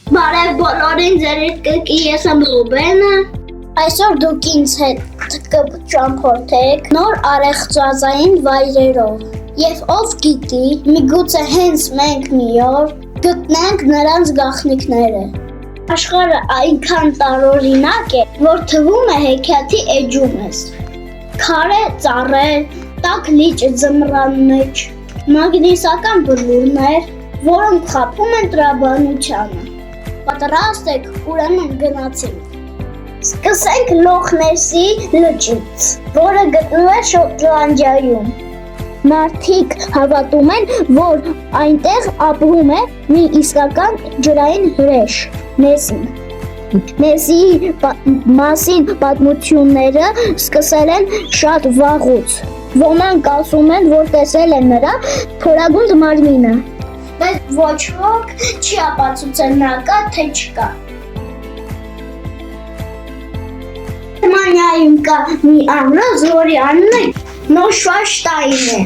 Բարև բոլորին, ձեր հետ կրկի ես եմ Ռուբենը։ Այսօր դուք ինձ հետ կճամփորդեք նոր առեղծվածային վայրերով։ Եվ ով գիտի, միգուցե հենց մենք մի օր գտնենք նրանց գաղտնիքները։ Աշխարհը այնքան տարօրինակ է, որ թվում է հեքիաթի էջում ես։ Քարե ծառեր, տաք լիճ ձմռան մեջ, մագնիսական բլուրներ, որոնք խաբում են տրաբանությանը։ Պատրաստ եք, ուրեմն գնացինք։ Սկսենք Լոխ Նեսի լճից, որը գտնվում է Շոտլանդիայում։ Մարդիկ հավատում են, որ այնտեղ ապրում է մի իսկական ջրային հրեշ՝ Նեսին։ Նեսիի մասին պատմությունները սկսել են շատ վաղուց։ Ոմանք ասում են, որ տեսել են նրա փորագունդ մարմինը, բայց ոչ ոք չի ապացուցել նա կա թե չկա։ Գերմանիայում կա մի ամրոց, որի անունը Նոյշվայնշտայն է։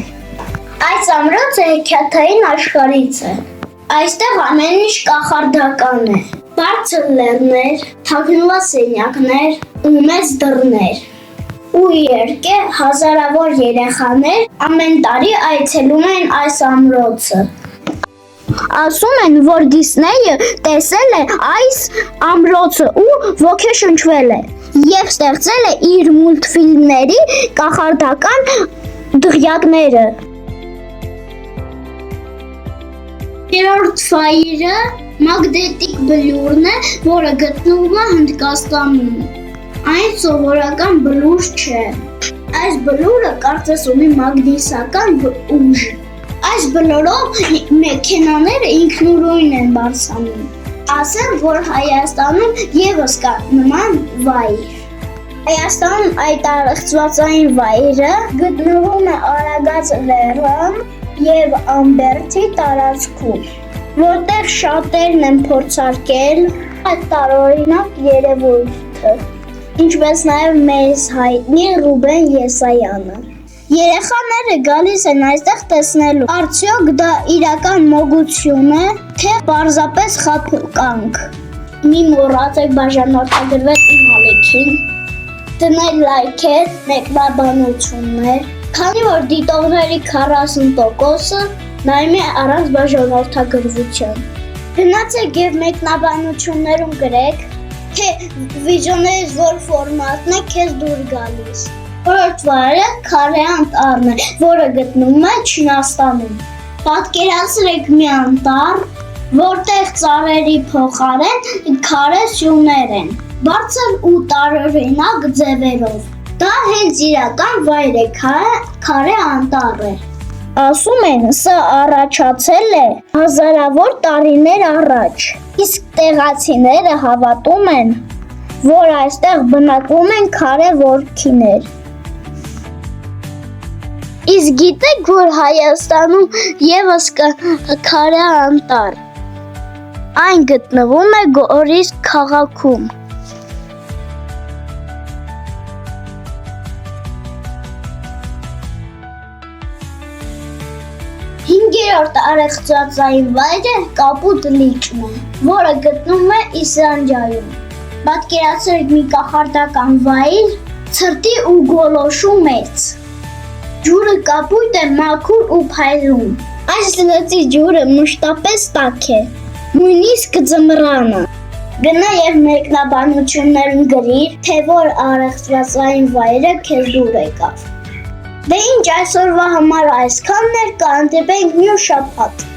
Այս ամրոցը հեքիաթային աշխարհից է։ Այստեղ ամեն ինչ կախարդական է։ Բարձր լեռներ, թաքնված սենյակներ ու մեծ դռներ։ Ու երկե հազարավոր երեխաներ ամեն տարի այցելում են այս ամրոցը։ Ասում են, որ Դիսնեյը տեսել է այս ամրոցը ու ոգեշնչվել է և ստեղծել է իր մուլտֆիլմների կախարդական դղյակները։ Երրորդ վայրը մագնետիկ բլուրն է, որը գտնվում է Հնդկաստանում։ Այն սովորական բլուր չէ։ Այս բլուրը կարծես ունի մագնիսական ուժ։ Այս բլուրով մեքենաները ինքնուրույն են բարձրանում։ Ասեմ, որ Հայաստանում ևս կա նման վայր։ Հայաստանում այդ առեղծվածային վայրը գտնվում է Արագած լեռում և Ամբերդի տարածքում, որտեղ շատերն են փորձարկել այդ տարօրինակ երևույթը, ինչպես նաև մեզ հայտնի Ռուբեն Եսայանը։ Երեխաները գալիս են այստեղ տեսնելու, արդյոք դա իրական մոգություն է, թե պարզապես խաբկանք։ Մի մոռացեք բաժանորդագրվել իմ ալիքին, դնել լայքեր, մեկնաբանություններ, քանի որ դիտողների 40%-ը նայում է առանց բաժանորդագրության։ Գնացեք և մեկնաբանություններում գրեք, թե վիդեոներից որ ֆորմատն է քեզ դուր գալիս։ Որորդ վայրը քարե անտառն է, որը գտնվում է Չինաստանում։ Պատկերացրեք մի անտառ, որտեղ ծառերի փոխարեն քարե սյուներ են, բարձր ու տարօրինակ ձևերով։ Դա հենց իրական վայր է, քարե անտառ է։ Ասում են, սա առաջացել է հազարավոր տարիներ առաջ, իսկ տեղացիները հավատում են, որ այստեղ բնակվում են քարե որդիներ։ Իսկ գիտեք, որ Հայաստանում ևս կա քարե անտառ։ Այն գտնվում է Գորիս քաղաքում։ Հինգերորդ առեղծվածային վայրը Կապուտ լիճն է, որը գտնվում է Իսլանդիայում։ Պատկերացրեք մի կախարդական վայր, ցրտի ու գոլոշու մեծ։ Ջուրը կապույտ է, մաքուր ու փայլուն։ Այս լճի ջուրը մշտապես տաք է, նույնիսկ ձմռանը։ Գնա և մեկնաբանություններում գրիր, թե որ առեղծվածային վայրը քեզ դուր եկավ։ Դե ինչ այսօրվա համար այսքանն էր, կհանդիպենք մյուս շաբաթ։